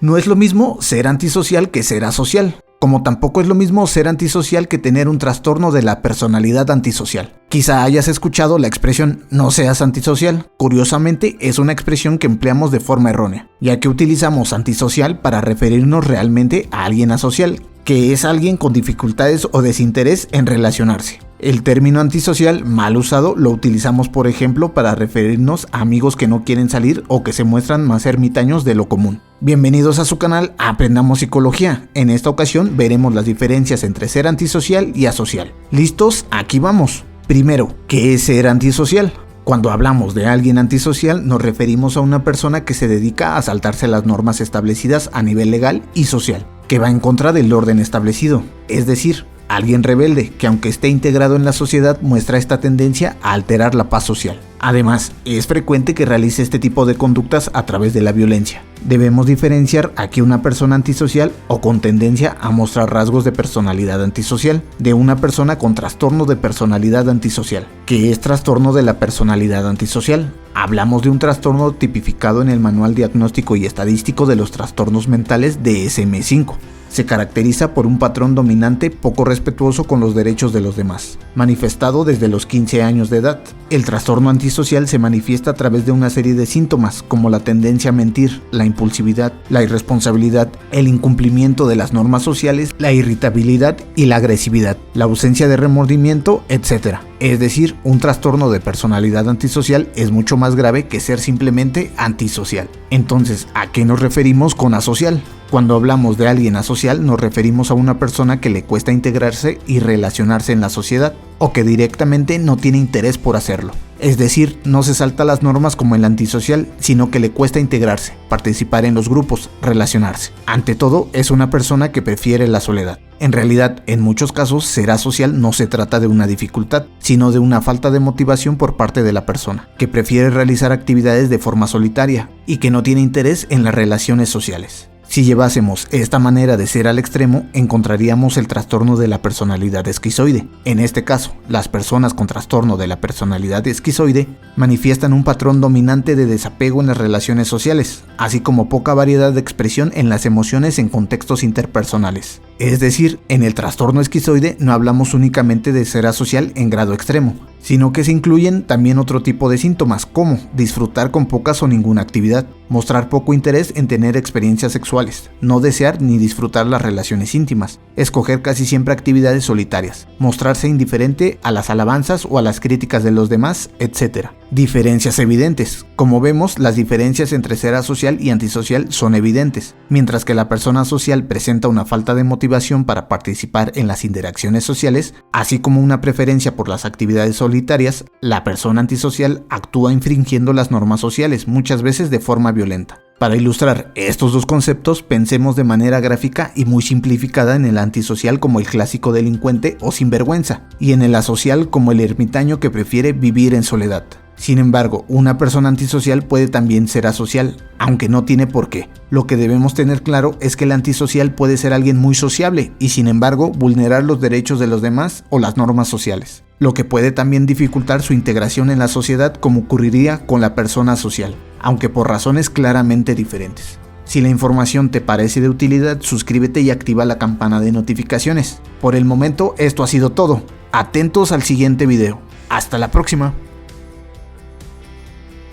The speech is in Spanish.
No es lo mismo ser antisocial que ser asocial, como tampoco es lo mismo ser antisocial que tener un trastorno de la personalidad antisocial. Quizá hayas escuchado la expresión no seas antisocial. Curiosamente, es una expresión que empleamos de forma errónea, ya que utilizamos antisocial para referirnos realmente a alguien asocial, que es alguien con dificultades o desinterés en relacionarse. El término antisocial, mal usado, lo utilizamos por ejemplo para referirnos a amigos que no quieren salir o que se muestran más ermitaños de lo común. Bienvenidos a su canal Aprendamos Psicología. En esta ocasión veremos las diferencias entre ser antisocial y asocial. ¿Listos? Aquí vamos. Primero, ¿qué es ser antisocial? Cuando hablamos de alguien antisocial nos referimos a una persona que se dedica a saltarse las normas establecidas a nivel legal y social, que va en contra del orden establecido, es decir, alguien rebelde que aunque esté integrado en la sociedad muestra esta tendencia a alterar la paz social. Además, es frecuente que realice este tipo de conductas a través de la violencia. Debemos diferenciar aquí una persona antisocial o con tendencia a mostrar rasgos de personalidad antisocial de una persona con trastorno de personalidad antisocial. ¿Qué es trastorno de la personalidad antisocial? Hablamos de un trastorno tipificado en el Manual Diagnóstico y Estadístico de los Trastornos Mentales de DSM-5. Se caracteriza por un patrón dominante poco respetuoso con los derechos de los demás, manifestado desde los 15 años de edad. El trastorno antisocial se manifiesta a través de una serie de síntomas como la tendencia a mentir, la impulsividad, la irresponsabilidad, el incumplimiento de las normas sociales, la irritabilidad y la agresividad, la ausencia de remordimiento, etc. Es decir, un trastorno de personalidad antisocial es mucho más grave que ser simplemente antisocial. Entonces, ¿a qué nos referimos con asocial? Cuando hablamos de alguien asocial nos referimos a una persona que le cuesta integrarse y relacionarse en la sociedad, o que directamente no tiene interés por hacerlo. Es decir, no se salta las normas como el antisocial, sino que le cuesta integrarse, participar en los grupos, relacionarse. Ante todo, es una persona que prefiere la soledad. En realidad, en muchos casos, ser asocial no se trata de una dificultad, sino de una falta de motivación por parte de la persona, que prefiere realizar actividades de forma solitaria y que no tiene interés en las relaciones sociales. Si llevásemos esta manera de ser al extremo, encontraríamos el trastorno de la personalidad esquizoide. En este caso, las personas con trastorno de la personalidad esquizoide manifiestan un patrón dominante de desapego en las relaciones sociales, así como poca variedad de expresión en las emociones en contextos interpersonales. Es decir, en el trastorno esquizoide no hablamos únicamente de ser asocial en grado extremo, sino que se incluyen también otro tipo de síntomas como disfrutar con pocas o ninguna actividad, mostrar poco interés en tener experiencias sexuales, no desear ni disfrutar las relaciones íntimas, escoger casi siempre actividades solitarias, mostrarse indiferente a las alabanzas o a las críticas de los demás, etc. Diferencias evidentes. Como vemos, las diferencias entre ser asocial y antisocial son evidentes. Mientras que la persona social presenta una falta de motivación para participar en las interacciones sociales, así como una preferencia por las actividades solitarias, la persona antisocial actúa infringiendo las normas sociales, muchas veces de forma violenta. Para ilustrar estos dos conceptos, pensemos de manera gráfica y muy simplificada en el antisocial como el clásico delincuente o sinvergüenza, y en el asocial como el ermitaño que prefiere vivir en soledad. Sin embargo, una persona antisocial puede también ser asocial, aunque no tiene por qué. Lo que debemos tener claro es que el antisocial puede ser alguien muy sociable y sin embargo vulnerar los derechos de los demás o las normas sociales, lo que puede también dificultar su integración en la sociedad como ocurriría con la persona social, aunque por razones claramente diferentes. Si la información te parece de utilidad, suscríbete y activa la campana de notificaciones. Por el momento esto ha sido todo. Atentos al siguiente video. Hasta la próxima.